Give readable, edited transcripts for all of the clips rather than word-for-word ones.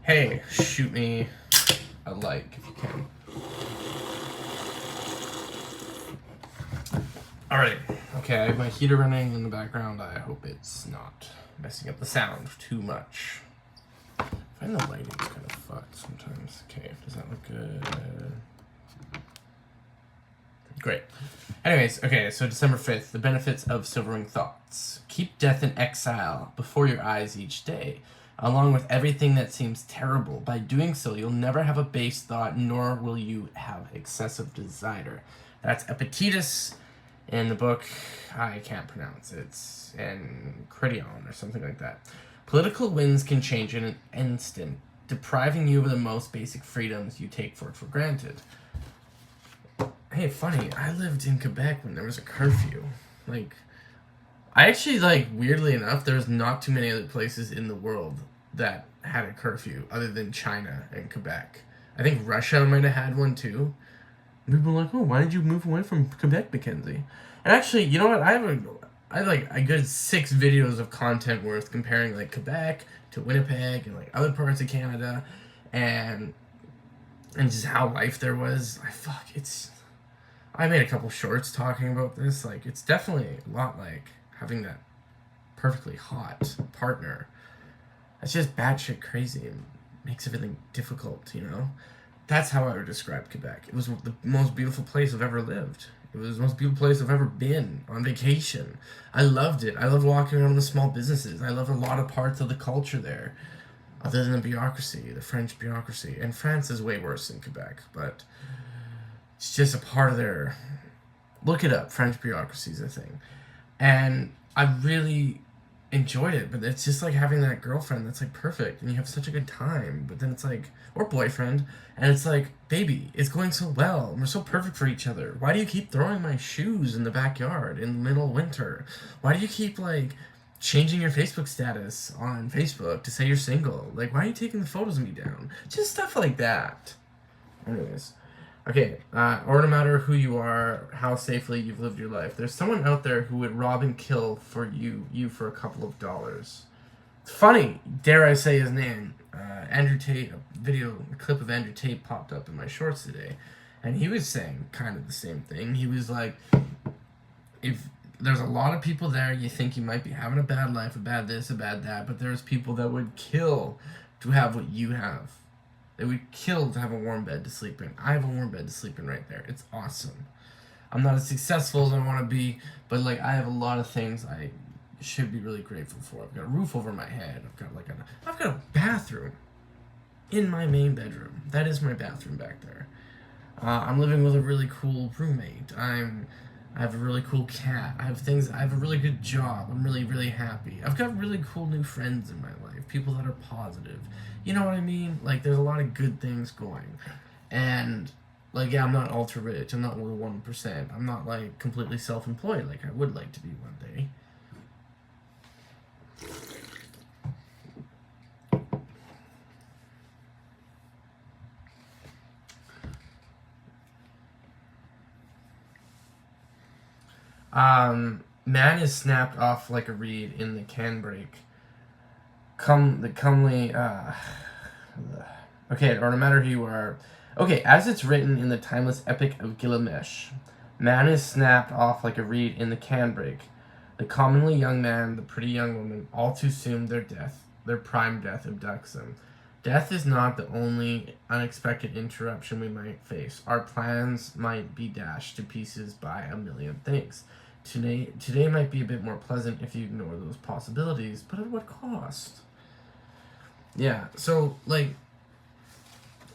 Hey, shoot me a like if you can. Alright, okay, I have my heater running in the background. I hope it's not messing up the sound too much. I find the lighting's kind of fucked sometimes. Okay, does that look good? Great. Anyways, okay, so December 5th, the benefits of sobering thoughts. Keep death in exile before your eyes each day, along with everything that seems terrible. By doing so, you'll never have a base thought, nor will you have excessive desire. That's Epictetus in the book, I can't pronounce it. It's in Cridion or something like that. Political winds can change in an instant, depriving you of the most basic freedoms you take for granted. Hey, funny, I lived in Quebec when there was a curfew. I actually, weirdly enough, there's not too many other places in the world that had a curfew other than China and Quebec. I think Russia might have had one too. People are like, oh, why did you move away from Quebec, Mackenzie? And actually, you know what? I have a good 6 videos of content worth comparing Quebec to Winnipeg and other parts of Canada, and just how life there was. I made a couple shorts talking about this. It's definitely a lot like having that perfectly hot partner. It's just batshit crazy and makes everything difficult, you know? That's how I would describe Quebec. It was the most beautiful place I've ever lived. It was the most beautiful place I've ever been on vacation. I loved it. I loved walking around the small businesses. I loved a lot of parts of the culture there, other than the bureaucracy, the French bureaucracy. And France is way worse than Quebec, but it's just a part of their... Look it up. French bureaucracy is a thing. And I really enjoyed it, but it's just like having that girlfriend that's perfect and you have such a good time, but then it's or boyfriend, and it's baby, it's going so well and we're so perfect for each other. Why do you keep throwing my shoes in the backyard in the middle of winter? Why do you keep changing your Facebook status on Facebook to say you're single? Why are you taking the photos of me down? Just stuff like that. Anyways, okay, or no matter who you are, how safely you've lived your life, there's someone out there who would rob and kill for you for a couple of dollars. It's funny, dare I say his name. Andrew Tate, a clip of Andrew Tate popped up in my shorts today, and he was saying kind of the same thing. He was like, if there's a lot of people there, you think you might be having a bad life, a bad this, a bad that, but there's people that would kill to have what you have. They would kill to have a warm bed to sleep in. I have a warm bed to sleep in right there. It's awesome. I'm not as successful as I want to be, but I have a lot of things I should be really grateful for. I've got a roof over my head. I've got a bathroom in my main bedroom. That is my bathroom back there. I'm living with a really cool roommate. I have a really cool cat. I have a really good job. I'm really, really happy. I've got really cool new friends in my life. People that are positive. You know what I mean? There's a lot of good things going. And, yeah, I'm not ultra rich. I'm not one of the 1%. I'm not, completely self-employed like I would like to be one day. Man is snapped off like a reed in the canbrake. Okay, or no matter who you are. Okay, as it's written in the timeless epic of Gilgamesh, man is snapped off like a reed in the canbrake. The commonly young man, the pretty young woman, all too soon their prime death abducts them. Death is not the only unexpected interruption we might face. Our plans might be dashed to pieces by a million things. Today might be a bit more pleasant if you ignore those possibilities, but at what cost? Yeah, so, and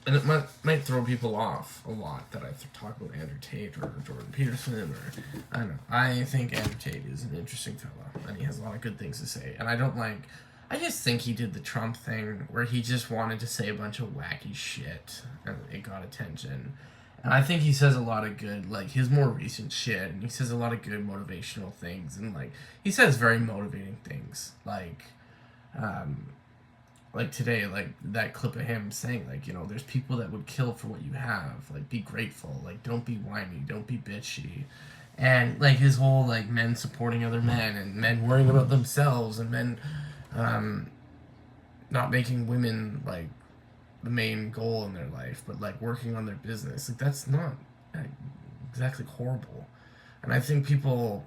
it might throw people off a lot that I talk about Andrew Tate or Jordan Peterson, or, I don't know. I think Andrew Tate is an interesting fellow, and he has a lot of good things to say, and I just think he did the Trump thing, where he just wanted to say a bunch of wacky shit, and it got attention. And I think he says a lot of good, his more recent shit, and he says a lot of good motivational things, and, he says very motivating things, today, that clip of him saying, there's people that would kill for what you have, be grateful, don't be whiny, don't be bitchy, and, his whole, men supporting other men, and men worrying about themselves, and men, not making women, the main goal in their life, but like working on their business, like that's not exactly horrible. And I think people,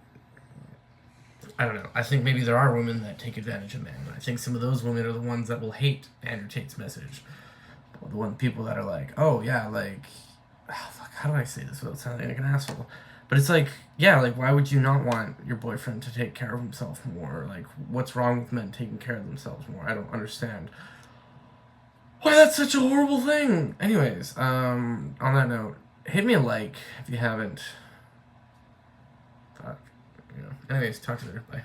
I don't know, I think maybe there are women that take advantage of men. I think some of those women are the ones that will hate Andrew Tate's message. The one people that are like, oh yeah, like, fuck, how do I say this without sounding like an asshole? But it's like, yeah, like, why would you not want your boyfriend to take care of himself more? Like, what's wrong with men taking care of themselves more? I don't understand why that's such a horrible thing. Anyways, on that note, hit me a like if you haven't. Fuck, Anyways, talk to you later. Bye.